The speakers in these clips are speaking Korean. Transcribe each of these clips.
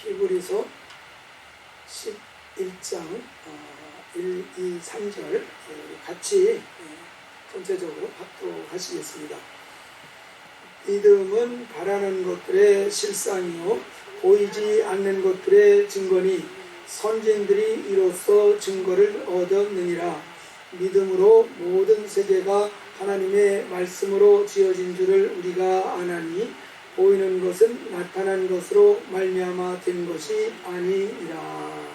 히브리서 11장 1, 2, 3절 같이 전체적으로 합독하시겠습니다. 믿음은 바라는 것들의 실상이요 보이지 않는 것들의 증거니 선진들이 이로써 증거를 얻었느니라. 믿음으로 모든 세계가 하나님의 말씀으로 지어진 줄을 우리가 아나니 보이는 것은 나타난 것으로 말미암아 된 것이 아니니라.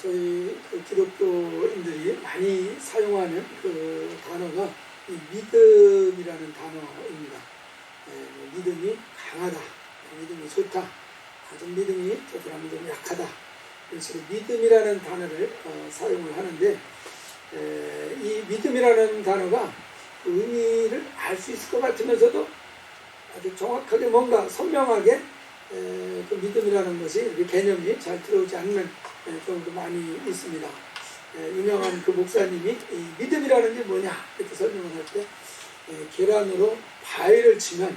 저희 기독교인들이 많이 사용하는 그 단어가 이 믿음이라는 단어입니다. 믿음이 강하다, 믿음이 좋다, 좀 믿음이 저 사람은 좀 약하다. 그래서 믿음이라는 단어를 사용을 하는데, 이 믿음이라는 단어가 그 의미를 알 수 있을 것 같으면서도 아주 정확하게 뭔가 선명하게 그 믿음이라는 것이 개념이 잘 들어오지 않는 경우도 많이 있습니다. 유명한 그 목사님이 이 믿음이라는 게 뭐냐 이렇게 설명을 할 때 계란으로 바위를 치면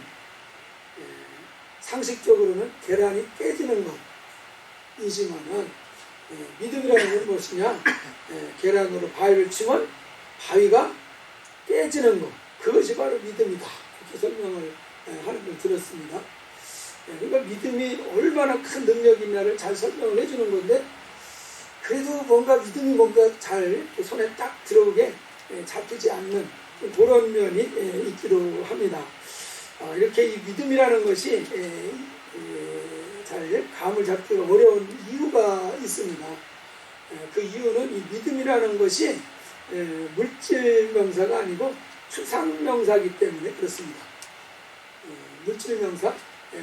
상식적으로는 계란이 깨지는 것이지만은 믿음이라는 건 무엇이냐? 계란으로 바위를 치면 바위가 깨지는 것, 그것이 바로 믿음이다. 이렇게 설명을 하는 걸 들었습니다. 그러니까 믿음이 얼마나 큰 능력이냐를 잘 설명을 해주는 건데, 그래도 뭔가 믿음이 뭔가 잘 손에 딱 들어오게 잡히지 않는 그런 면이 있기도 합니다. 이렇게 이 믿음이라는 것이 잘 감을 잡기가 어려운 이유가 있습니다. 그 이유는 이 믿음이라는 것이 물질 명사가 아니고 추상 명사이기 때문에 그렇습니다. 물질 명사,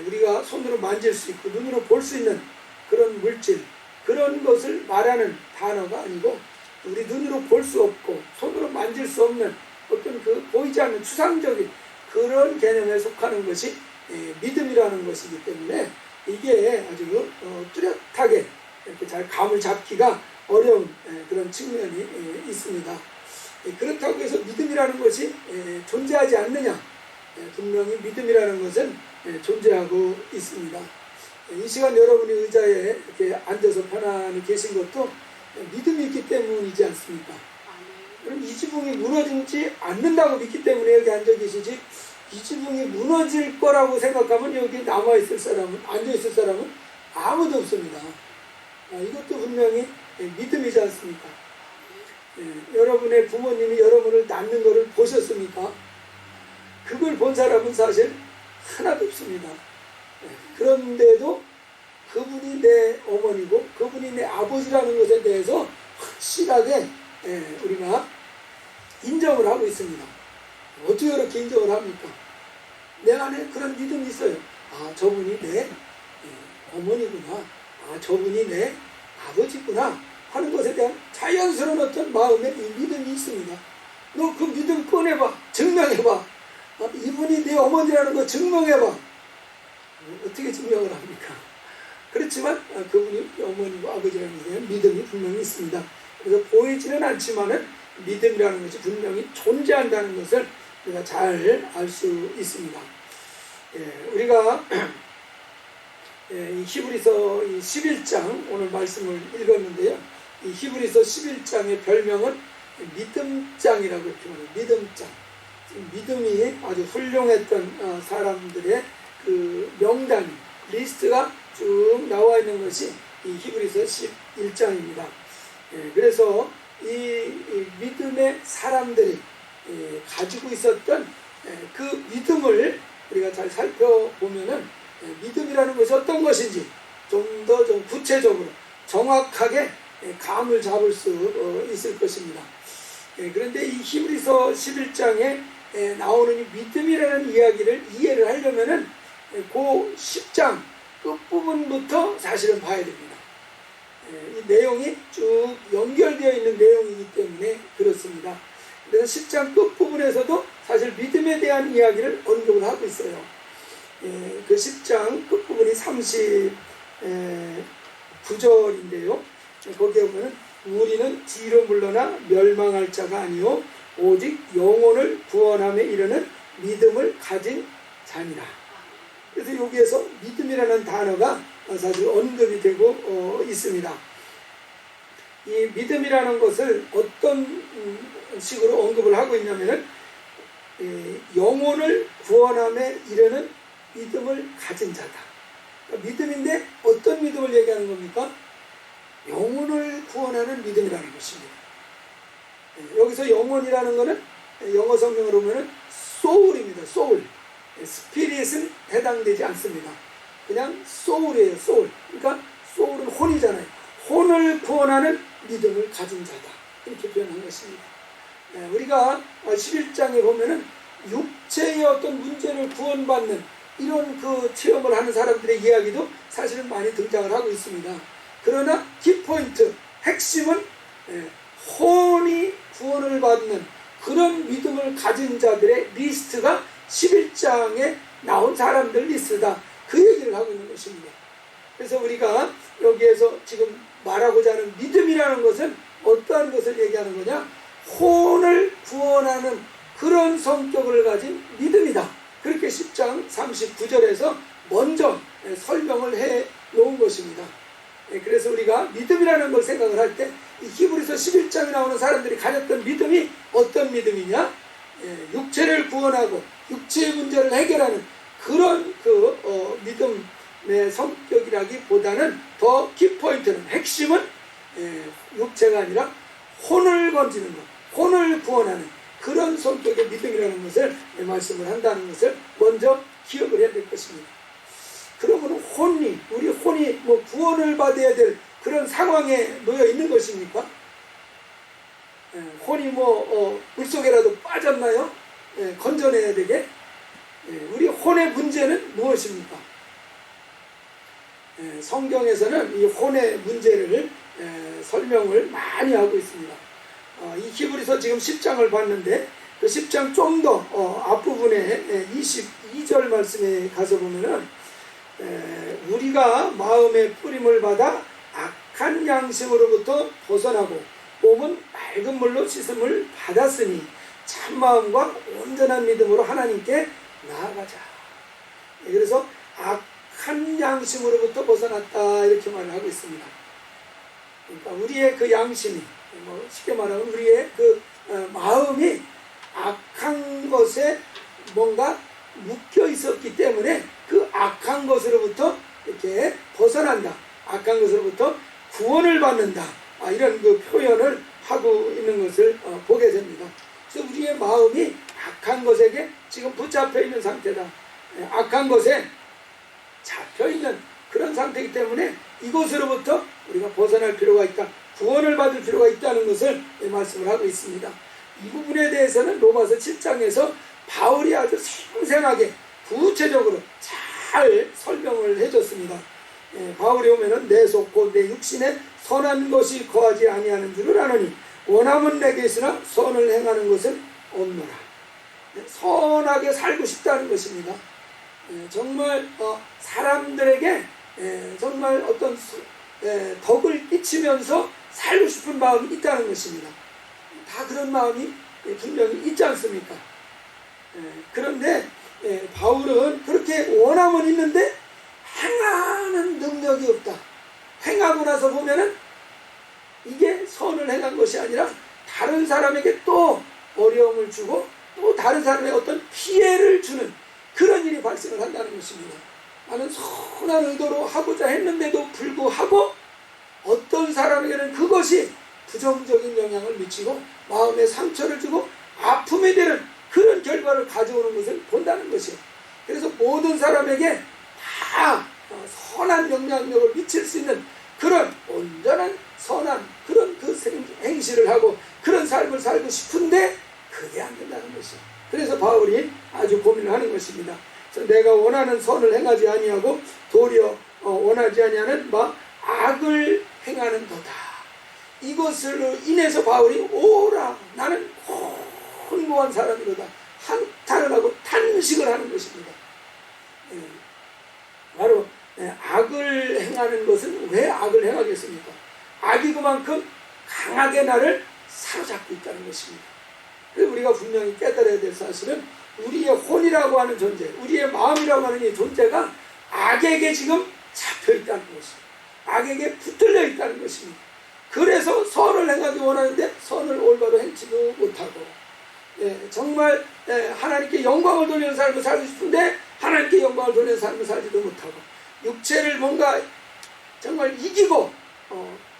우리가 손으로 만질 수 있고 눈으로 볼 수 있는 그런 물질, 그런 것을 말하는 단어가 아니고 우리 눈으로 볼 수 없고 손으로 만질 수 없는 어떤 그 보이지 않는 추상적인 그런 개념에 속하는 것이 믿음이라는 것이기 때문에 이게 아주 뚜렷하게 이렇게 잘 감을 잡기가 어려운 그런 측면이 있습니다. 그렇다고 해서 믿음이라는 것이 존재하지 않느냐? 분명히 믿음이라는 것은 존재하고 있습니다. 이 시간 여러분이 의자에 이렇게 앉아서 편안히 계신 것도 믿음이 있기 때문이지 않습니까? 그럼 이 지붕이 무너지지 않는다고 믿기 때문에 여기 앉아 계시지, 이 지붕이 무너질 거라고 생각하면 여기 남아있을 사람은, 앉아있을 사람은 아무도 없습니다. 이것도 분명히 믿음이지 않습니까? 여러분의 부모님이 여러분을 낳는 것을 보셨습니까? 그걸 본 사람은 사실 하나도 없습니다. 그런데도 그분이 내 어머니고 그분이 내 아버지라는 것에 대해서 확실하게 우리가 인정을 하고 있습니다. 어떻게 그렇게 인정을 합니까? 내 안에 그런 믿음이 있어요. 아, 저분이 내 어머니구나. 아, 저분이 내 아버지구나 하는 것에 대한 자연스러운 어떤 마음의 믿음이 있습니다. 너 그 믿음 꺼내봐. 증명해봐. 이분이 내 어머니라는 거 증명해봐. 어떻게 증명을 합니까? 그렇지만 그분이 어머니고 아버지라는 것에 대한 믿음이 분명히 있습니다. 그래서 보이지는 않지만은 믿음이라는 것이 분명히 존재한다는 것을 우리가 잘 알 수 있습니다. 우리가 이 히브리서 11장 오늘 말씀을 읽었는데요. 이 히브리서 11장의 별명은 믿음장이라고 이렇게 말해요. 믿음장. 믿음이 아주 훌륭했던 사람들의 그 명단, 리스트가 쭉 나와 있는 것이 이 히브리서 11장입니다. 그래서 이 믿음의 사람들이 가지고 있었던 그 믿음을 우리가 잘 살펴보면은 믿음이라는 것이 어떤 것인지 좀 더 좀 구체적으로 정확하게 감을 잡을 수 있을 것입니다. 그런데 이 히브리서 11장에 나오는 이 믿음이라는 이야기를 이해를 하려면은 그 10장 끝부분부터 사실은 봐야 됩니다. 이 내용이 쭉 연결되어 있는 내용이기 때문에 그렇습니다. 그래서 10장 끝부분에서도 사실 믿음에 대한 이야기를 언급을 하고 있어요. 그 10장 끝부분이 39절인데요. 거기에 보면 우리는 뒤로 물러나 멸망할 자가 아니요 오직 영혼을 구원함에 이르는 믿음을 가진 자니라. 그래서 여기에서 믿음이라는 단어가 사실 언급이 되고 있습니다. 이 믿음이라는 것을 어떤 식으로 언급을 하고 있냐면은 영혼을 구원함에 이르는 믿음을 가진 자다. 그러니까 믿음인데 어떤 믿음을 얘기하는 겁니까? 영혼을 구원하는 믿음이라는 것입니다. 여기서 영혼이라는 것은 영어 성경으로 보면 soul입니다. soul. 스피릿은 해당되지 않습니다. 그냥 soul이에요. soul. 그러니까 soul은 혼이잖아요. 혼을 구원하는 믿음을 가진 자다. 이렇게 표현한 것입니다. 우리가 11장에 보면은 육체의 어떤 문제를 구원받는 이런 그 체험을 하는 사람들의 이야기도 사실은 많이 등장을 하고 있습니다. 그러나 키포인트, 핵심은 혼이 구원을 받는 그런 믿음을 가진 자들의 리스트가 11장에 나온 사람들 리스트다. 그 얘기를 하고 있는 것입니다. 그래서 우리가 여기에서 지금 말하고자 하는 믿음이라는 것은 어떠한 것을 얘기하는 거냐? 혼을 구원하는 그런 성격을 가진 믿음이다. 그렇게 10장 39절에서 먼저 설명을 해 놓은 것입니다. 그래서 우리가 믿음이라는 걸 생각을 할 때 이 히브리서 11장에 나오는 사람들이 가졌던 믿음이 어떤 믿음이냐? 육체를 구원하고 육체의 문제를 해결하는 그런 믿음의 성격이라기보다는 더 키포인트는 핵심은 육체가 아니라 혼을 건지는 것, 혼을 구원하는 그런 성격의 믿음이라는 것을 말씀을 한다는 것을 먼저 기억을 해야 될 것입니다. 그러면 우리 혼이 구원을 받아야 될 그런 상황에 놓여 있는 것입니까? 혼이 물속에라도 빠졌나요? 건져내야 되게? 우리 혼의 문제는 무엇입니까? 성경에서는 이 혼의 문제를 설명을 많이 하고 있습니다. 이 히브리서 지금 10장을 봤는데 그 10장 좀 더 앞부분에 22절 말씀에 가서 보면은 우리가 마음의 뿌림을 받아 악한 양심으로부터 벗어나고 몸은 맑은 물로 씻음을 받았으니 참마음과 온전한 믿음으로 하나님께 나아가자. 그래서 악한 양심으로부터 벗어났다 이렇게 말을 하고 있습니다. 그러니까 우리의 그 양심이 쉽게 말하면 우리의 그 마음이 악한 것에 뭔가 묶여 있었기 때문에 그 악한 것으로부터 이렇게 벗어난다. 악한 것으로부터 구원을 받는다. 이런 그 표현을 하고 있는 것을 보게 됩니다. 그래서 우리의 마음이 악한 것에게 지금 붙잡혀 있는 상태다. 악한 것에 잡혀 있는 그런 상태이기 때문에 이것으로부터 우리가 벗어날 필요가 있다. 구원을 받을 필요가 있다는 것을 말씀을 하고 있습니다. 이 부분에 대해서는 로마서 7장에서 바울이 아주 생생하게 구체적으로 잘 설명을 해줬습니다. 바울이 오면은 내 속 곧 내 육신에 선한 것이 거하지 아니하는 줄을 아노니 원함은 내게 있으나 선을 행하는 것은 없노라. 선하게 살고 싶다는 것입니다. 정말 사람들에게 정말 어떤 덕을 끼치면서 살고 싶은 마음이 있다는 것입니다. 다 그런 마음이 분명히 있지 않습니까? 그런데 바울은 그렇게 원함은 있는데 행하는 능력이 없다. 행하고 나서 보면은 이게 선을 행한 것이 아니라 다른 사람에게 또 어려움을 주고 또 다른 사람의 어떤 피해를 주는 그런 일이 발생을 한다는 것입니다. 나는 선한 의도로 하고자 했는데도 불구하고 어떤 사람에게는 그것이 부정적인 영향을 미치고 마음에 상처를 주고 아픔이 되는 그런 결과를 가져오는 것을 본다는 것이에요. 그래서 모든 사람에게 다 선한 영향력을 미칠 수 있는 그런 온전한 선한 그런 그 행실을 하고 그런 삶을 살고 싶은데 그게 안 된다는 것이에요. 그래서 바울이 아주 고민을 하는 것입니다. 그래서 내가 원하는 선을 행하지 아니하고 도리어 원하지 아니하는 악을 행하는 거다. 이것으로 인해서 바울이 오라 나는 곤고한 사람이로다 한탄을 하고 탄식을 하는 것입니다. 바로 악을 행하는 것은 왜 악을 행하겠습니까? 악이 그만큼 강하게 나를 사로잡고 있다는 것입니다. 그래서 우리가 분명히 깨달아야 될 사실은 우리의 혼이라고 하는 존재, 우리의 마음이라고 하는 이 존재가 악에게 지금 잡혀 있다는 것입니다. 악에게 붙들려 있다는 것입니다. 그래서 선을 행하기 원하는데 선을 올바로 행치도 못하고, 정말 하나님께 영광을 돌리는 삶을 살고 싶은데 하나님께 영광을 돌리는 삶을 살지도 못하고, 육체를 뭔가 정말 이기고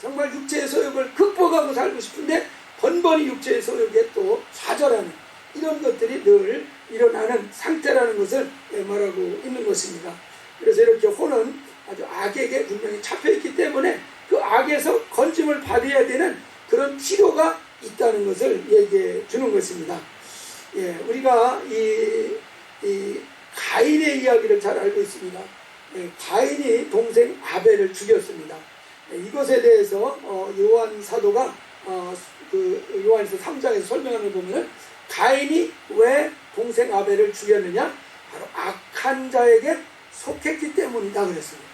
정말 육체의 소욕을 극복하고 살고 싶은데 번번이 육체의 소욕에 또 좌절하는 이런 것들이 늘 일어나는 상태라는 것을 말하고 있는 것입니다. 그래서 이렇게 혼은 아주 악에게 분명히 잡혀있기 때문에 그 악에서 건짐을 받아야 되는 그런 필요가 있다는 것을 얘기해 주는 것입니다. 우리가 이 가인의 이야기를 잘 알고 있습니다. 가인이 동생 아벨을 죽였습니다. 이것에 대해서 요한 사도가 그 요한에서 3장에서 설명하는 거 보면은 가인이 왜 동생 아벨을 죽였느냐? 바로 악한 자에게 속했기 때문이다 그랬습니다.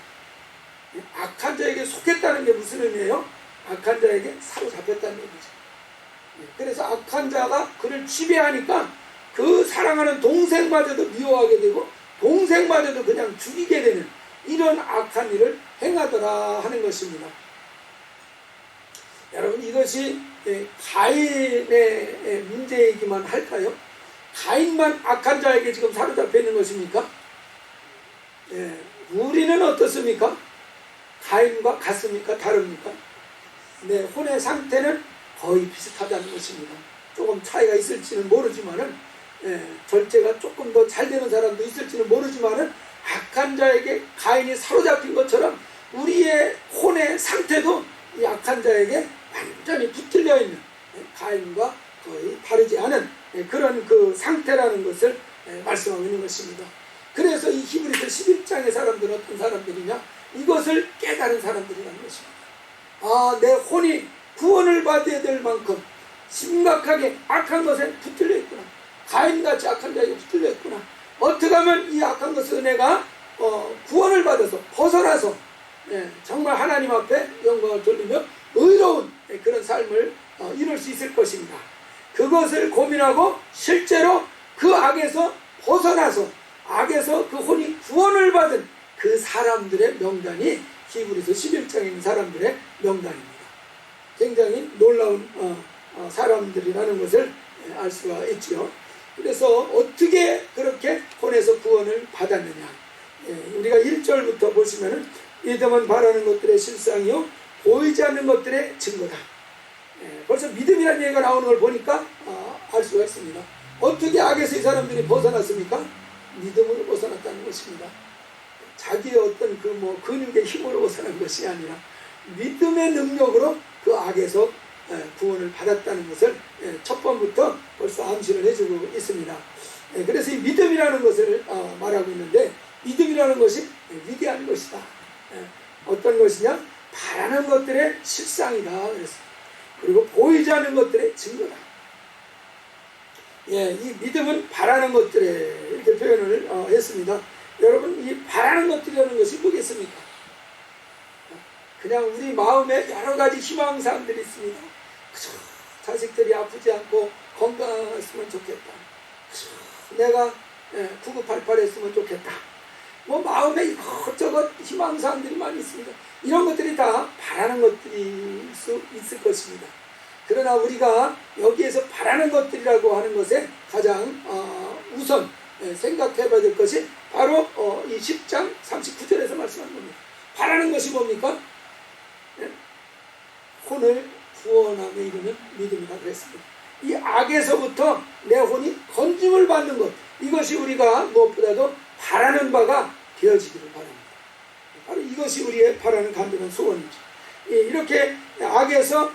악한 자에게 속했다는 게 무슨 의미예요? 악한 자에게 사로잡혔다는 얘기죠. 그래서 악한 자가 그를 지배하니까 그 사랑하는 동생마저도 미워하게 되고 동생마저도 그냥 죽이게 되는 이런 악한 일을 행하더라 하는 것입니다. 여러분, 이것이 가인의 문제이기만 할까요? 가인만 악한 자에게 지금 사로잡혀 있는 것입니까? 우리는 어떻습니까? 가인과 같습니까? 다릅니까? 혼의 상태는 거의 비슷하다는 것입니다. 조금 차이가 있을지는 모르지만은, 절제가 조금 더 잘 되는 사람도 있을지는 모르지만은, 악한 자에게 가인이 사로잡힌 것처럼 우리의 혼의 상태도 이 악한 자에게 완전히 붙들려 있는, 가인과 거의 다르지 않은 그런 그 상태라는 것을 말씀하고 있는 것입니다. 그래서 이 히브리서 11장의 사람들은 어떤 사람들이냐? 이것을 깨달은 사람들이라는 것입니다. 내 혼이 구원을 받아야 될 만큼 심각하게 악한 것에 붙들려 있구나. 가인같이 악한 자에게 붙들려 있구나. 어떻게 하면 이 악한 것을 내가 구원을 받아서 벗어나서 정말 하나님 앞에 영광을 돌리며 의로운 그런 삶을 이룰 수 있을 것입니다. 그것을 고민하고 실제로 그 악에서 벗어나서 악에서 그 혼이 구원을 받은 그 사람들의 명단이 히브리서 11장에 있는 사람들의 명단입니다. 굉장히 놀라운 사람들이라는 것을 알 수가 있죠. 그래서 어떻게 그렇게 혼에서 구원을 받았느냐? 우리가 1절부터 보시면은 믿음은 바라는 것들의 실상이요 보이지 않는 것들의 증거다. 벌써 믿음이라는 얘기가 나오는 걸 보니까 알 수가 있습니다. 어떻게 악에서 이 사람들이 벗어났습니까? 믿음으로 벗어났다는 것입니다. 자기의 어떤 그 근육의 힘으로 벗어난 것이 아니라 믿음의 능력으로 그 악에서 구원을 받았다는 것을 첫 번부터 벌써 암시를 해주고 있습니다. 그래서 이 믿음이라는 것을 말하고 있는데, 믿음이라는 것이 위대한 것이다. 어떤 것이냐? 바라는 것들의 실상이다 그랬습니다. 그리고 보이지 않는 것들의 증거다. 이 믿음은 바라는 것들에 이렇게 표현을 했습니다. 여러분, 이 바라는 것들이라는 것이 뭐겠습니까? 그냥 우리 마음에 여러 가지 희망사항들이 있습니다. 자식들이 아프지 않고 건강했으면 좋겠다. 내가 9988 했으면 좋겠다. 마음에 이것저것 희망사항들이 많이 있습니다. 이런 것들이 다 바라는 것들일 수 있을 것입니다. 그러나 우리가 여기에서 바라는 것들이라고 하는 것에 가장 우선 생각해 봐야 될 것이 바로 이 10장 39절에서 말씀하는 겁니다. 바라는 것이 뭡니까? 혼을 구원함에 이르는 믿음이다 그랬습니다. 이 악에서부터 내 혼이 건짐을 받는 것, 이것이 우리가 무엇보다도 바라는 바가 되어지기를 바랍니다. 바로 이것이 우리의 바라는 간절한 소원이죠. 이렇게 악에서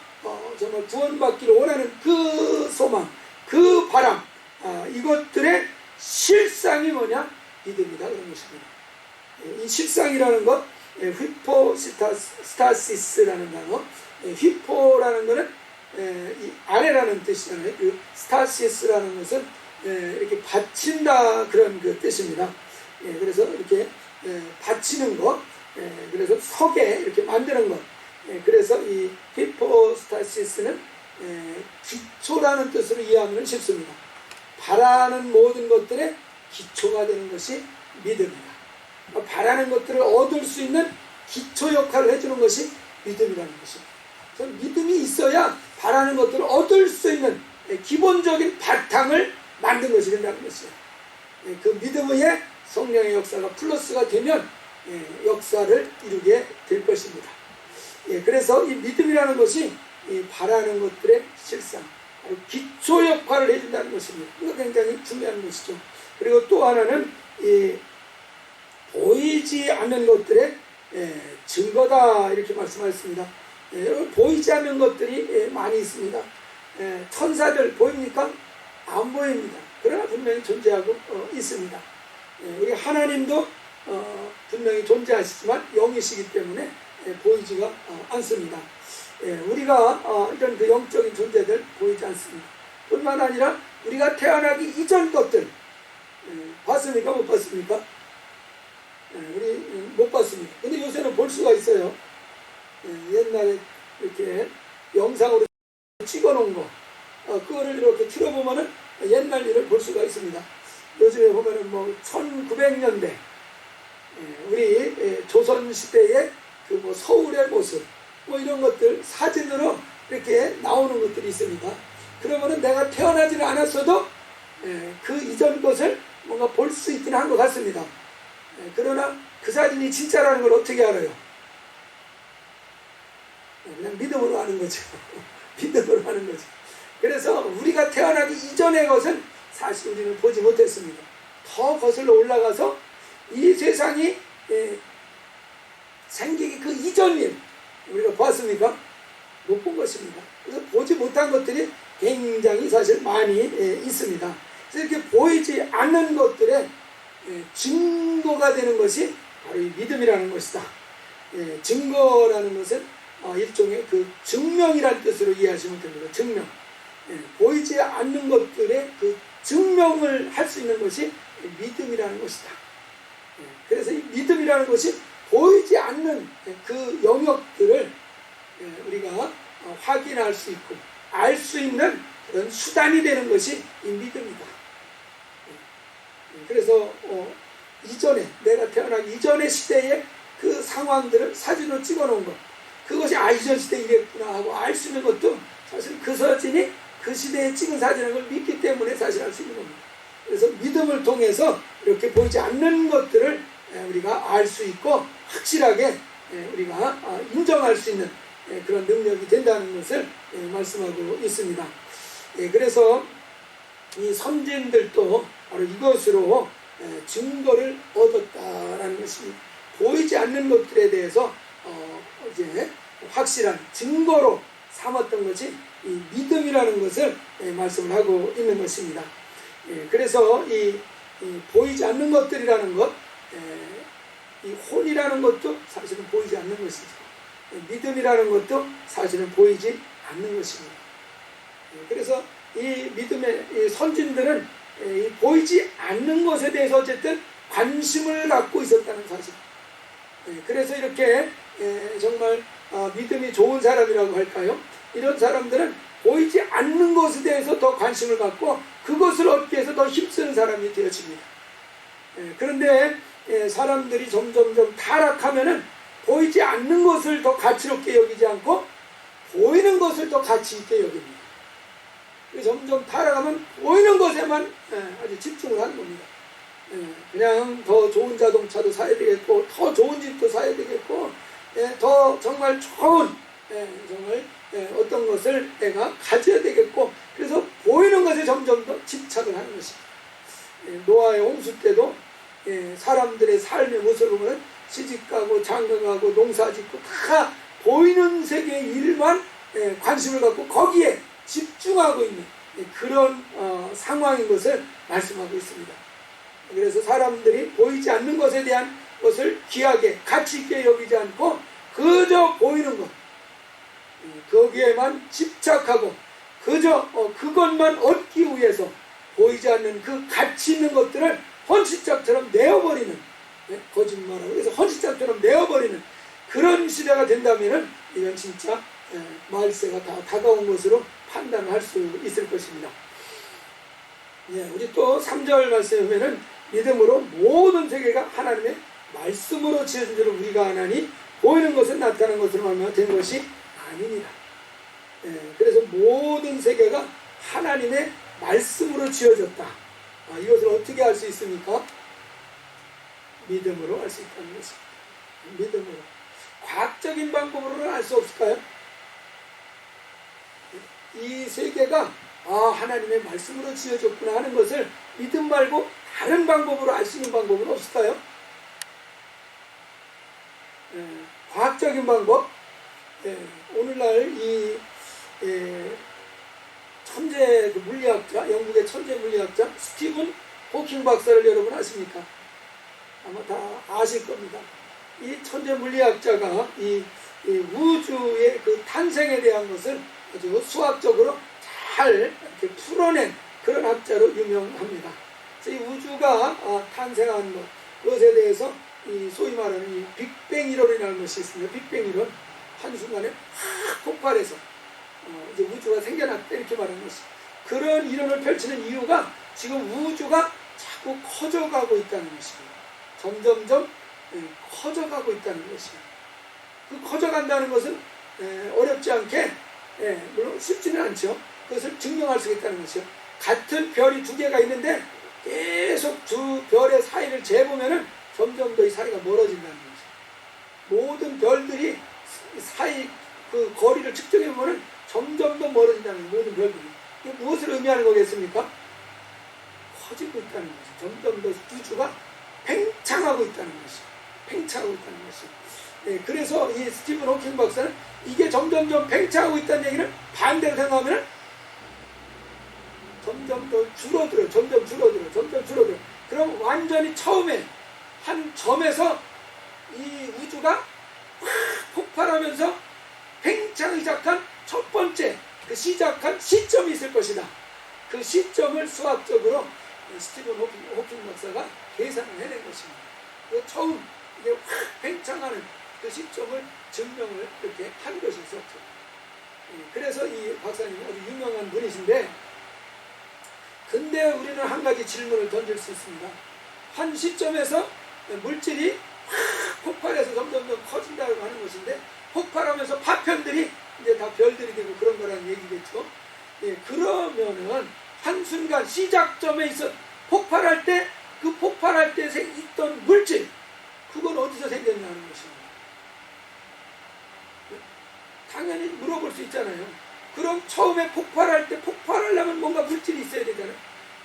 정말 구원받기를 원하는 그 소망, 그 바람, 이것들의 실상이 뭐냐? 믿음이다 그런 것입니다. 이 실상이라는 것, 휘포스타시스라는 단어, 휘포라는 것은 이 아래라는 뜻이잖아요. 그 스타시스라는 것은 이렇게 받친다 그런 그 뜻입니다. 그래서 이렇게 받치는 것, 그래서 석에 이렇게 만드는 것. 그래서 이 히포스타시스는 기초라는 뜻으로 이해하면 쉽습니다. 바라는 모든 것들의 기초가 되는 것이 믿음이다. 바라는 것들을 얻을 수 있는 기초 역할을 해주는 것이 믿음이라는 것입니다. 그래서 믿음이 있어야 바라는 것들을 얻을 수 있는 기본적인 바탕을 만든 것이 된다는 것이에요. 그 믿음 위에 성령의 역사가 플러스가 되면 역사를 이루게 될 것입니다. 그래서 이 믿음이라는 것이 바라는 것들의 실상, 기초 역할을 해준다는 것입니다. 이거 굉장히 중요한 것이죠. 그리고 또 하나는 보이지 않는 것들의 증거다 이렇게 말씀하셨습니다. 보이지 않는 것들이 많이 있습니다. 천사들 보입니까? 안 보입니다. 그러나 분명히 존재하고 있습니다. 우리 하나님도 분명히 존재하시지만 영이시기 때문에 보이지가 않습니다. 우리가 이런 그 영적인 존재들 보이지 않습니다. 뿐만 아니라 우리가 태어나기 이전 것들 봤습니까? 못 봤습니까? 우리 못 봤습니다. 근데 요새는 볼 수가 있어요. 옛날에 이렇게 영상으로 찍어 놓은 거 그거를 이렇게 틀어보면은 옛날 일을 볼 수가 있습니다. 요즘에 보면은 뭐 1900년대 우리 조선시대의 그 뭐 서울의 모습 뭐 이런 것들 사진으로 이렇게 나오는 것들이 있습니다. 그러면은 내가 태어나지는 않았어도 그 이전 것을 뭔가 볼 수 있긴 한 것 같습니다. 그러나 그 사진이 진짜라는 걸 어떻게 알아요? 그냥 믿음으로 아는 거죠. 믿음으로 아는 거죠. 그래서 우리가 태어나기 이전의 것은 사실 우리는 보지 못했습니다. 더 거슬러 올라가서 이 세상이 생기기 그 이전 일 우리가 보았습니까? 못 본 것입니다. 그래서 보지 못한 것들이 굉장히 사실 많이 있습니다. 그래서 이렇게 보이지 않는 것들의 증거가 되는 것이 바로 이 믿음이라는 것이다. 증거라는 것은 일종의 그 증명이라는 뜻으로 이해하시면 됩니다. 증명. 보이지 않는 것들의 그 증명을 할 수 있는 것이 믿음이라는 것이다. 그래서 이 믿음이라는 것이 보이지 않는 그 영역들을 우리가 확인할 수 있고 알 수 있는 그런 수단이 되는 것이 이 믿음이다. 그래서 이전에 내가 태어나기 이전의 시대의 그 상황들을 사진으로 찍어 놓은 것 그것이 이전 시대에 이랬구나 하고 알 수 있는 것도 사실 그 사진이 그 시대에 찍은 사진인 걸 믿기 때문에 사실 알 수 있는 겁니다. 그래서 믿음을 통해서 이렇게 보이지 않는 것들을 우리가 알 수 있고 확실하게 우리가 인정할 수 있는 그런 능력이 된다는 것을 말씀하고 있습니다. 그래서 이 선진들도 바로 이것으로 증거를 얻었다라는 것입니다. 보이지 않는 것들에 대해서 이제 확실한 증거로 삼았던 것이 이 믿음이라는 것을 말씀을 하고 있는 것입니다. 그래서 이 보이지 않는 것들이라는 것, 이 혼이라는 것도 사실은 보이지 않는 것이죠. 믿음이라는 것도 사실은 보이지 않는 것입니다. 그래서 이 믿음의 이 선진들은 이 보이지 않는 것에 대해서 어쨌든 관심을 갖고 있었다는 사실. 그래서 이렇게 정말 믿음이 좋은 사람이라고 할까요? 이런 사람들은 보이지 않는 것에 대해서 더 관심을 갖고 그것을 얻기 위해서 더 힘쓰는 사람이 되어집니다. 그런데 사람들이 점점점 타락하면은 보이지 않는 것을 더 가치롭게 여기지 않고 보이는 것을 더 가치 있게 여깁니다. 점점 타락하면 보이는 것에만 아주 집중을 하는 겁니다. 그냥 더 좋은 자동차도 사야 되겠고 더 좋은 집도 사야 되겠고 더 정말 좋은 정말 어떤 것을 내가 가져야 되겠고 그래서 보이는 것에 점점 더 집착을 하는 것입니다. 노아의 홍수 때도 사람들의 삶의 모습을 보면 시집가고 장가가고 농사짓고 다 보이는 세계의 일만 관심을 갖고 거기에 집중하고 있는 그런 상황인 것을 말씀하고 있습니다. 그래서 사람들이 보이지 않는 것에 대한 것을 귀하게 가치 있게 여기지 않고 그저 보이는 것 거기에만 집착하고 그저 그것만 얻기 위해서 보이지 않는 그 가치 있는 것들을 헌신짝처럼 내어버리는 거짓말하고 그래서 헌신짝처럼 내어버리는 그런 시대가 된다면 이건 진짜 말세가 다 다가온 것으로 판단할 수 있을 것입니다. 예, 우리 또 3절 말씀에 보면은 믿음으로 모든 세계가 하나님의 말씀으로 지어진 줄을 우리가 아나니 보이는 것은 나타난 것으로 말미암아 된 것이 아니니라. 예, 그래서 모든 세계가 하나님의 말씀으로 지어졌다. 이것을 어떻게 알 수 있습니까? 믿음으로 알 수 있다는 것입니다. 믿음으로. 과학적인 방법으로는 알 수 없을까요? 이 세계가 하나님의 말씀으로 지어졌구나 하는 것을 믿음 말고 다른 방법으로 알 수 있는 방법은 없을까요? 과학적인 방법. 오늘날 이 천재 물리학자, 영국의 천재 물리학자 스티븐 호킹 박사를 여러분 아십니까? 아마 다 아실 겁니다. 이 천재 물리학자가 이 우주의 그 탄생에 대한 것을 아주 수학적으로 잘 이렇게 풀어낸 그런 학자로 유명합니다. 이 우주가 탄생한 것에 대해서 이 소위 말하는 이 빅뱅 이론이라는 것이 있습니다. 빅뱅 이론. 한순간에 확 폭발해서 이제 우주가 생겨났다 이렇게 말하는 것이. 그런 이론을 펼치는 이유가 지금 우주가 자꾸 커져가고 있다는 것입니다. 점점점 커져가고 있다는 것입니다. 그 커져간다는 것은 어렵지 않게, 물론 쉽지는 않죠. 그것을 증명할 수 있다는 것이요. 같은 별이 두 개가 있는데 계속 두 별의 사이를 재보면은 점점 더 이 사이가 멀어진다는 것이죠. 모든 별들이 사이 그 거리를 측정해 보면은 점점 더 멀어진다는 거예요. 모든 별들이. 이게 무엇을 의미하는 거겠습니까? 커지고 있다는 것이죠. 점점 더 우주가 팽창하고 있다는 것이죠. 팽창하고 있다는 것이죠. 그래서 이 스티븐 호킹 박사는 이게 점점점 팽창하고 있다는 얘기는 반대로 생각하면 점점 더 줄어들어, 점점 줄어들어. 그럼 완전히 처음에 한 점에서 이 우주가 확 폭발하면서 팽창을 시작한 첫 번째 그 시작한 시점이 있을 것이다. 그 시점을 수학적으로 스티븐 호킹 박사가 계산을 해낸 것입니다. 그 처음 이게 확 팽창하는 그 시점을 증명을 이렇게 한 것이 있었죠. 그래서 이 박사님은 아주 유명한 분이신데, 근데 우리는 한 가지 질문을 던질 수 있습니다. 한 시점에서 물질이 확 폭발해서 점점 커진다고 하는 것인데, 폭발하면서 파편들이 이제 다 별들이 되고 그런 거라는 얘기겠죠. 그러면은 한순간 시작점에 있어 폭발할 때 그 폭발할 때 있던 물질, 그건 어디서 생겼냐는 것입니다. 당연히 물어볼 수 있잖아요. 그럼 처음에 폭발할 때 폭발하려면 뭔가 물질이 있어야 되잖아요.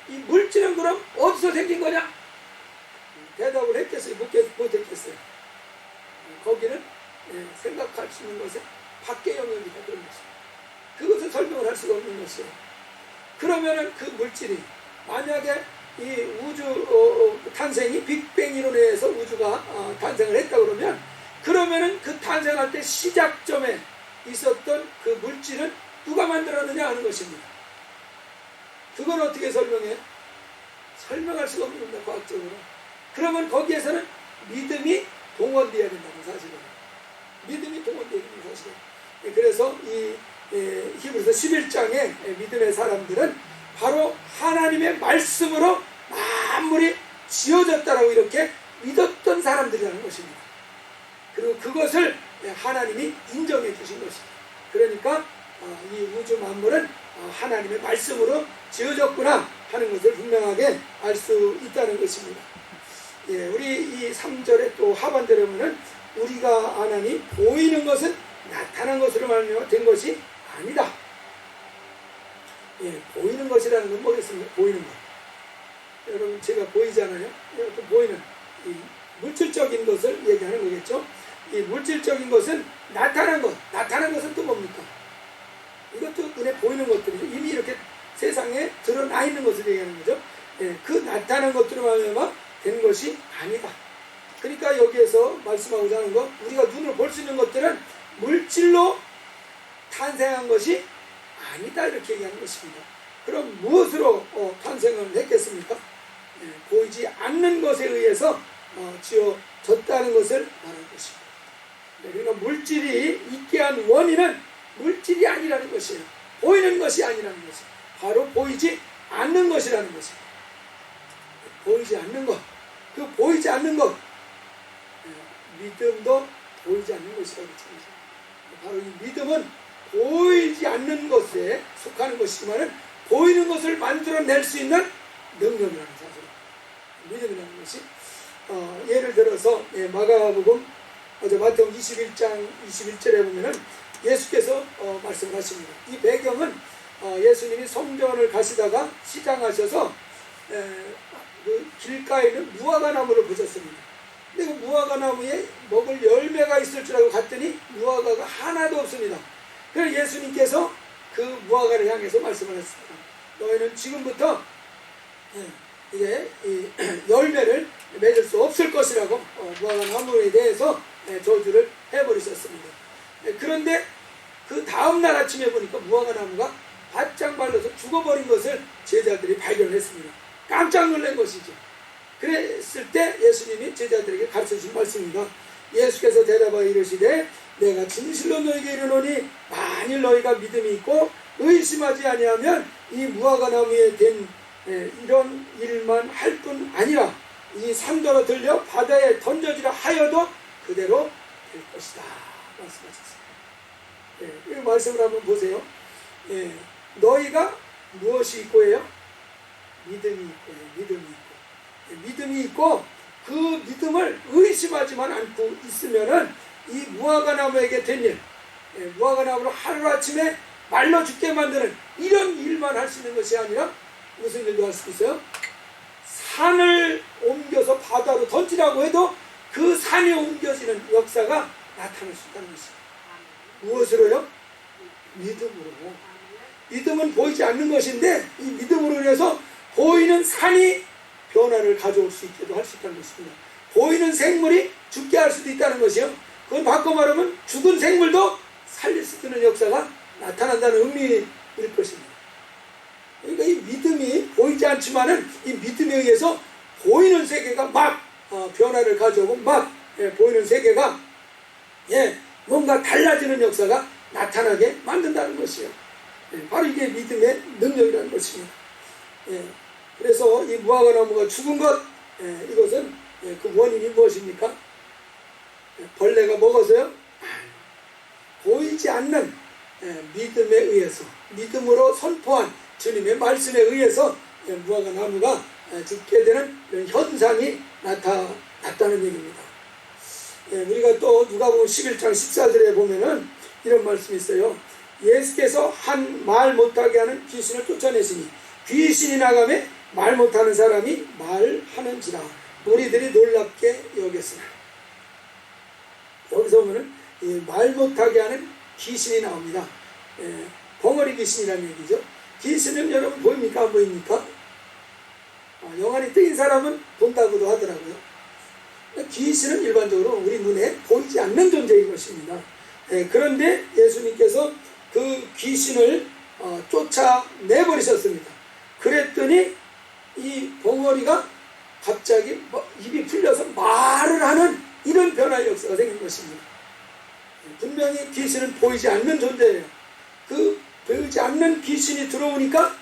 이 물질은 그럼 어디서 생긴 거냐? 대답을 했겠어요? 못했겠어요? 거기는 생각할 수 있는 것은 밖의 영역이다, 그런 것입니다. 그것을 설명을 할 수가 없는 것이에요. 그러면은 그 물질이 만약에 이 우주 탄생이 빅뱅 이론에 의해서 우주가 탄생을 했다 그러면은 그 탄생할 때 시작점에 있었던 그 물질은 누가 만들었느냐 하는 것입니다. 그건 어떻게 설명해? 설명할 수가 없는 겁니다, 과학적으로. 그러면 거기에서는 믿음이 동원되어야 된다는 사실은. 믿음이 동원되어야 된다는 사실은. 그래서 이 히브리서 11장의 믿음의 사람들은 바로 하나님의 말씀으로 만물이 지어졌다라고 이렇게 믿었던 사람들이라는 것입니다. 그리고 그것을 하나님이 인정해 주신 것입니다. 그러니까 이 우주 만물은 하나님의 말씀으로 지어졌구나 하는 것을 분명하게 알 수 있다는 것입니다. 우리 이 3절에 또 하반절에 보면 우리가 아나니 보이는 것은 나타난 것으로 말미암아 된 것이 아니다. 보이는 것이라는 건 뭐겠습니까? 보이는 것. 여러분 제가 보이잖아요. 또 보이는 이 물질적인 것을 얘기하는 거겠죠. 이 물질적인 것은 나타난 것. 나타난 것은 또 뭡니까? 이것도 눈에 보이는 것들이죠. 이미 이렇게 세상에 드러나 있는 것을 얘기하는 거죠. 그 나타난 것들로 말미암아 된 것이 아니다. 그러니까 여기에서 말씀하고자 하는 것, 우리가 눈으로 볼 수 있는 것들은 물질로 탄생한 것이 아니다, 이렇게 얘기하는 것입니다. 그럼 무엇으로 탄생을 했겠습니까? 보이지 않는 것에 의해서 지어졌다는 것을 말하는 것입니다. 그러니까 물질이 있게 한 원인은 물질이 아니라는 것이에요. 보이는 것이 아니라는 것이에요. 바로 보이지 않는 것이라는 것입니다. 보이지 않는 것. 그 보이지 않는 것. 믿음도 보이지 않는 것이라고称니다 바로 이 믿음은 보이지 않는 것에 속하는 것이지만 보이는 것을 만들어낼 수 있는 능력이라는 사실. 믿음이라는 것이 예를 들어서 마가복음 마태복음 21장 21절에 보면은 예수께서 말씀을 하십니다. 이 배경은 예수님이 성전을 가시다가 시장하셔서 그 길가에 있는 무화과 나무를 보셨습니다. 근데 그 무화과 나무에 먹을 열매가 있을 줄 알고 갔더니 무화과가 하나도 없습니다. 그래서 예수님께서 그 무화과를 향해서 말씀을 했습니다. 너희는 지금부터 이제 이 열매를 맺을 수 없을 것이라고 무화과 나무에 대해서 저주를 해버리셨습니다. 그런데 그 다음날 아침에 보니까 무화과 나무가 바짝 말라서 죽어버린 것을 제자들이 발견했습니다. 깜짝 놀란 것이죠. 그랬을 때 예수님이 제자들에게 가르쳐주신 말씀입니다. 예수께서 대답하여 이르시되 내가 진실로 너에게 이르노니 만일 너희가 믿음이 있고 의심하지 아니하면 이 무화과 나무에 된 이런 일만 할 뿐 아니라 이 산더러 들려 바다에 던져지라 하여도 그대로 될 것이다 말씀하셨습니다. 이 말씀을 한번 보세요. 너희가 무엇이 있고예요? 믿음이 있고요. 믿음이 있고 그 믿음을 의심하지만 않고 있으면은 이 무화과 나무에게 된 일, 무화과 나무를 하루아침에 말라 죽게 만드는 이런 일만 할 수 있는 것이 아니라 무슨 일도 할 수 있어요? 산을 옮겨서 바다로 던지라고 해도 그 산에 옮겨지는 역사가 나타날 수 있다는 것입니다. 무엇으로요? 믿음으로. 믿음은 보이지 않는 것인데 이 믿음으로 인해서 보이는 산이 변화를 가져올 수 있게도 할 수 있다는 것입니다. 보이는 생물이 죽게 할 수도 있다는 것이요. 그건 바꿔 말하면 죽은 생물도 살릴 수 있는 역사가 나타난다는 의미일 것입니다. 그러니까 이 믿음이 보이지 않지만은 이 믿음에 의해서 보이는 세계가 막 변화를 가져오고 막 보이는 세계가 뭔가 달라지는 역사가 나타나게 만든다는 것이요. 바로 이게 믿음의 능력이라는 것입니다. 그래서 이 무화과 나무가 죽은 것, 이것은 그 원인이 무엇입니까? 벌레가 먹어서요? 보이지 않는 믿음에 의해서, 믿음으로 선포한 주님의 말씀에 의해서 무화과 나무가 죽게 되는 현상이 나타났다는 얘기입니다. 우리가 또 누가복음 11장 14절에 보면은 이런 말씀이 있어요. 예수께서 한 말 못하게 하는 귀신을 쫓아내시니 귀신이 나가매 말 못하는 사람이 말하는지라 우리들이 놀랍게 여겼으나. 여기서 보면은 말 못하게 하는 귀신이 나옵니다. 벙어리 귀신이라는 얘기죠. 귀신은 여러분 보입니까? 안 보입니까? 영안이 뜨인 사람은 본다고도 하더라고요. 귀신은 일반적으로 우리 눈에 보이지 않는 존재인 것입니다. 그런데 예수님께서 그 귀신을 쫓아내버리셨습니다. 그랬더니 이 벙어리가 갑자기 입이 풀려서 말을 하는 이런 변화의 역사가 생긴 것입니다. 분명히 귀신은 보이지 않는 존재예요. 그 보이지 않는 귀신이 들어오니까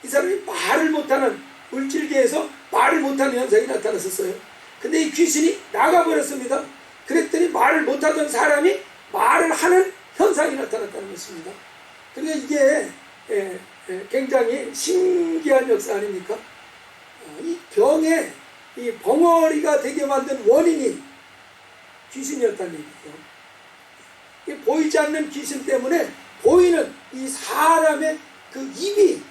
이 사람이 말을 못하는, 물질계에서 말을 못하는 현상이 나타났었어요. 근데 이 귀신이 나가버렸습니다. 그랬더니 말을 못하던 사람이 말을 하는 현상이 나타났다는 것입니다. 그러니까 이게 굉장히 신기한 역사 아닙니까? 이 병에 이 벙어리가 되게 만든 원인이 귀신이었다는 얘기죠. 이 보이지 않는 귀신 때문에 보이는 이 사람의 그 입이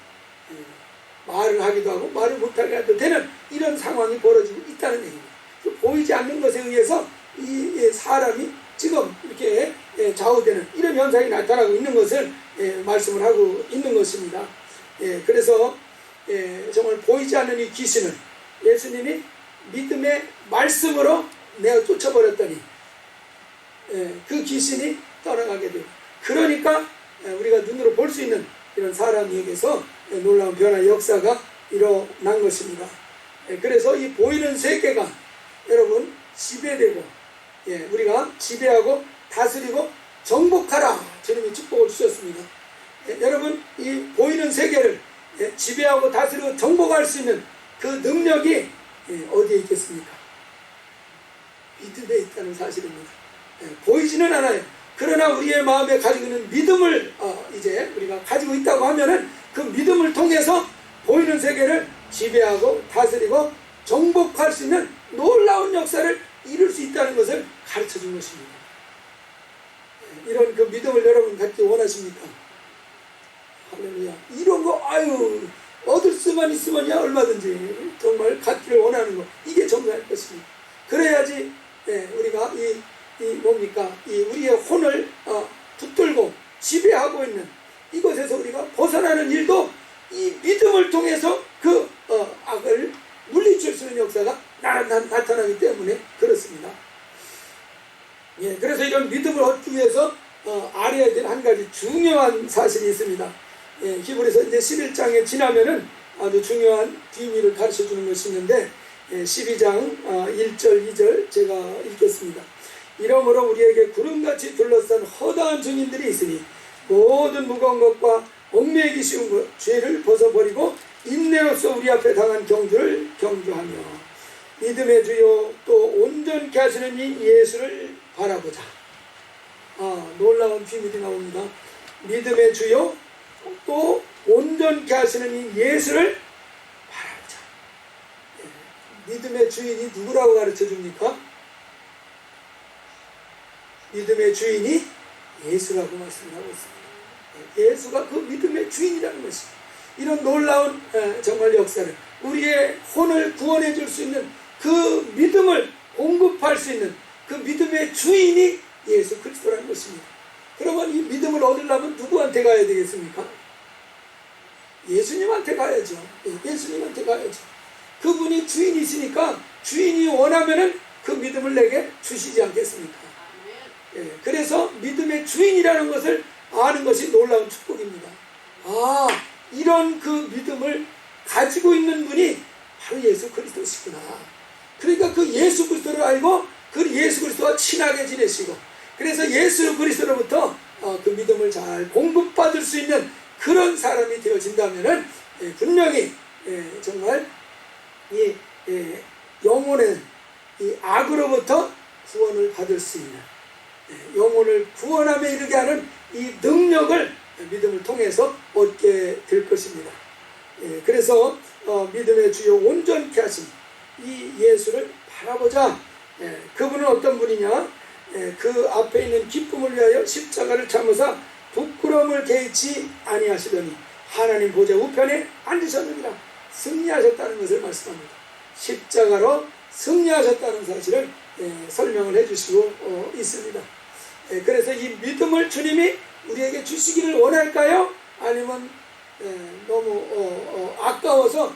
말을 하기도 하고 말을 못하게 해도 되는 이런 상황이 벌어지고 있다는 얘기입니다. 그 보이지 않는 것에 의해서 이 사람이 지금 이렇게 좌우되는 이런 현상이 나타나고 있는 것을 말씀을 하고 있는 것입니다. 그래서 정말 보이지 않는 이 귀신을 예수님이 믿음의 말씀으로 내어 쫓아버렸더니 그 귀신이 떠나가게 돼요. 그러니까 우리가 눈으로 볼 수 있는 이런 사람에게서 놀라운 변화의 역사가 일어난 것입니다. 그래서 이 보이는 세계가 여러분 지배되고 우리가 지배하고 다스리고 정복하라 주님이 축복을 주셨습니다. 여러분 이 보이는 세계를 지배하고 다스리고 정복할 수 있는 그 능력이 어디에 있겠습니까? 믿음에 있다는 사실입니다. 보이지는 않아요. 그러나 우리의 마음에 가지고 있는 믿음을 이제 우리가 가지고 있다고 하면은 그 믿음을 통해서 보이는 세계를 지배하고 다스리고 정복할 수 있는 놀라운 역사를 이룰 수 있다는 것을 가르쳐 준 것입니다. 이런 그 믿음을 여러분 갖기 원하십니까? 할렐루야. 이런 거 얻을 수만 있으면야 얼마든지 정말 갖기를 원하는 거, 이게 정상일 것입니다. 그래야지 우리가 우리의 혼을 붙들고 지배하고 있는 이것에서 우리가 벗어나는 일도 이 믿음을 통해서 그 악을 물리칠 수 있는 역사가 나타나기 때문에 그렇습니다. 그래서 이런 믿음을 얻기 위해서 알아야 될 한 가지 중요한 사실이 있습니다. 히브리서 이제 11장에 지나면은 아주 중요한 비밀을 가르쳐 주는 것이 있는데 12장 1절 2절 제가 읽겠습니다. 이러므로 우리에게 구름같이 둘러싼 허다한 증인들이 있으니 모든 무거운 것과 얽매이기 쉬운 것 죄를 벗어버리고 인내로써 우리 앞에 당한 경주를 경주하며 믿음의 주요 또 온전케 하시는 이 예수를 바라보자. 놀라운 비밀이 나옵니다. 믿음의 주요 또 온전케 하시는 이 예수를 바라보자. 믿음의 주인이 누구라고 가르쳐 줍니까? 믿음의 주인이 예수라고 말씀하고 있습니다. 예수가 그 믿음의 주인이라는 것입니다. 이런 놀라운 정말 역사를, 우리의 혼을 구원해 줄 수 있는 그 믿음을 공급할 수 있는 그 믿음의 주인이 예수 그리스도라는 것입니다. 그러면 이 믿음을 얻으려면 누구한테 가야 되겠습니까? 예수님한테 가야죠. 예수님한테 가야죠. 그분이 주인이시니까 주인이 원하면은 그 믿음을 내게 주시지 않겠습니까? 그래서 믿음의 주인이라는 것을 아는 것이 놀라운 축복입니다. 이런 그 믿음을 가지고 있는 분이 바로 예수 그리스도시구나. 그러니까 그 예수 그리스도를 알고 그 예수 그리스도와 친하게 지내시고, 그래서 예수 그리스도로부터 그 믿음을 잘 공급받을 수 있는 그런 사람이 되어진다면은 분명히 정말 이 영혼의 이 악으로부터 구원을 받을 수 있는, 영혼을 구원함에 이르게 하는 이 능력을 믿음을 통해서 얻게 될 것입니다. 그래서 믿음의 주요 온전케 하신 이 예수를 바라보자. 그분은 어떤 분이냐? 그 앞에 있는 기쁨을 위하여 십자가를 참으사 부끄러움을 개의치 아니하시더니 하나님 보좌 우편에 앉으셨느니라. 승리하셨다는 것을 말씀합니다. 십자가로 승리하셨다는 사실을 설명을 해주시고 있습니다. 그래서 이 믿음을 주님이 우리에게 주시기를 원할까요? 아니면 너무 아까워서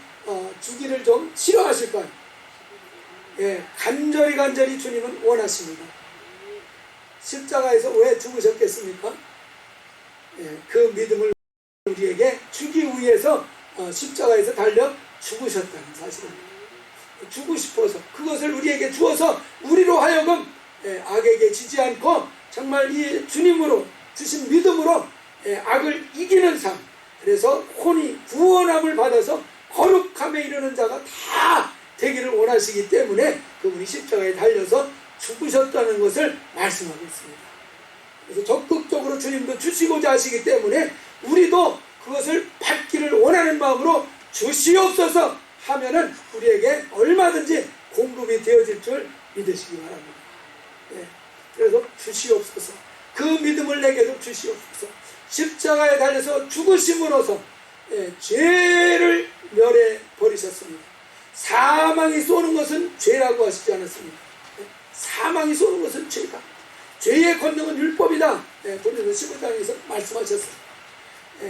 주기를 좀 싫어하실까요? 간절히 주님은 원하십니다. 십자가에서 왜 죽으셨겠습니까? 그 믿음을 우리에게 주기 위해서 십자가에서 달려 죽으셨다는 사실입니다. 주고 싶어서 그것을 우리에게 주어서 우리로 하여금 악에게 지지 않고 정말 이 주님으로 주신 믿음으로 악을 이기는 삶, 그래서 혼이 구원함을 받아서 거룩함에 이르는 자가 다 되기를 원하시기 때문에 그분이 십자가에 달려서 죽으셨다는 것을 말씀하고 있습니다. 그래서 적극적으로 주님도 주시고자 하시기 때문에 우리도 그것을 받기를 원하는 마음으로 주시옵소서 하면은 우리에게 얼마든지 공급이 되어질 줄 믿으시기 바랍니다. 그래서 주시옵소서, 그 믿음을 내게도 주시옵소서. 십자가에 달려서 죽으심으로써 죄를 멸해 버리셨습니다. 사망이 쏘는 것은 죄라고 하시지 않았습니까? 사망이 쏘는 것은 죄다. 죄의 권능은 율법이다. 고린도서 15장에서 말씀하셨습니다.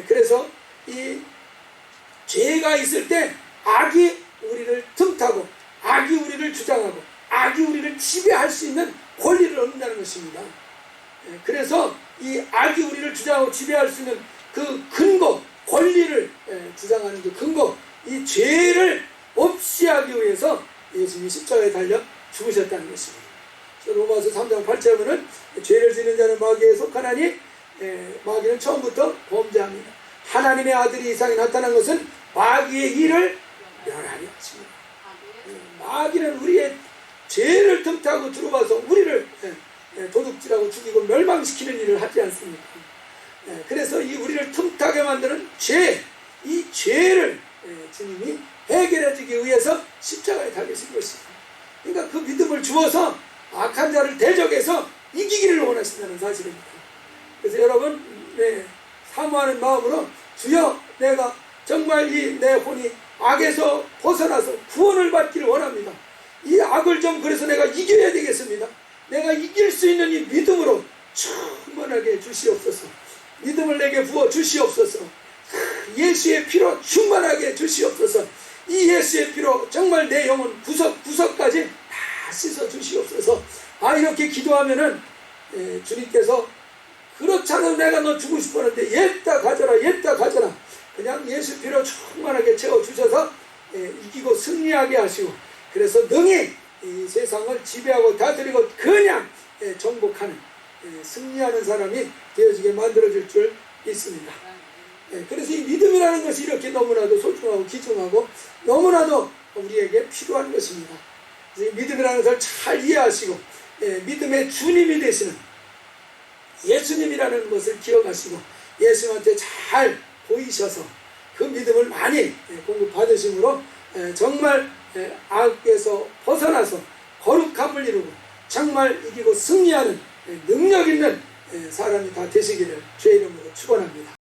그래서 이 죄가 있을 때 악이 우리를 틈타고 악이 우리를 주장하고 악이 우리를 지배할 수 있는 권리를 얻는다는 것입니다. 그래서 이 악이 우리를 주장하고 지배할 수 있는 그 근거, 권리를 주장하는 그 근거, 이 죄를 없이 하기 위해서 예수님이 십자가에 달려 죽으셨다는 것입니다. 로마서 3장 8절에 보면 죄를 지는 자는 마귀에 속하나니 마귀는 처음부터 범죄합니다. 하나님의 아들이 이 세상에 나타난 것은 마귀의 일을 멸하려 하십니다. 마귀는 우리의 죄를 틈타고 들어와서 우리를 도둑질하고 죽이고 멸망시키는 일을 하지 않습니까? 그래서 이 우리를 틈타게 만드는 죄, 이 죄를 주님이 해결해 주기 위해서 십자가에 달리신 것입니다. 그러니까 그 믿음을 주어서 악한 자를 대적해서 이기기를 원하신다는 사실입니다. 그래서 여러분 사모하는 마음으로 주여 내가 정말 이 내 혼이 악에서 벗어나서 구원을 받기를 원합니다. 이 악을 좀 그래서 내가 이겨야 되겠습니다. 내가 이길 수 있는 이 믿음으로 충만하게 주시옵소서. 믿음을 내게 부어 주시옵소서. 예수의 피로 충만하게 주시옵소서. 이 예수의 피로 정말 내 영혼 구석구석까지 다 씻어 주시옵소서. 이렇게 기도하면은 주님께서 그렇잖아 내가 너 주고 싶었는데 옛다 가져라 옛다 가져라 그냥 예수 피로 충만하게 채워주셔서 이기고 승리하게 하시고 그래서 능히 이 세상을 지배하고 다스리고 그냥 정복하는 승리하는 사람이 되어지게 만들어줄 줄 믿습니다. 그래서 이 믿음이라는 것이 이렇게 너무나도 소중하고 귀중하고 너무나도 우리에게 필요한 것입니다. 그래서 이 믿음이라는 것을 잘 이해하시고 믿음의 주님이 되시는 예수님이라는 것을 기억하시고 예수님한테 잘 보이셔서 그 믿음을 많이 공급받으심으로 정말 악에서 벗어나서 거룩함을 이루고 정말 이기고 승리하는 능력 있는 사람이 다 되시기를 주의 이름으로 축원합니다.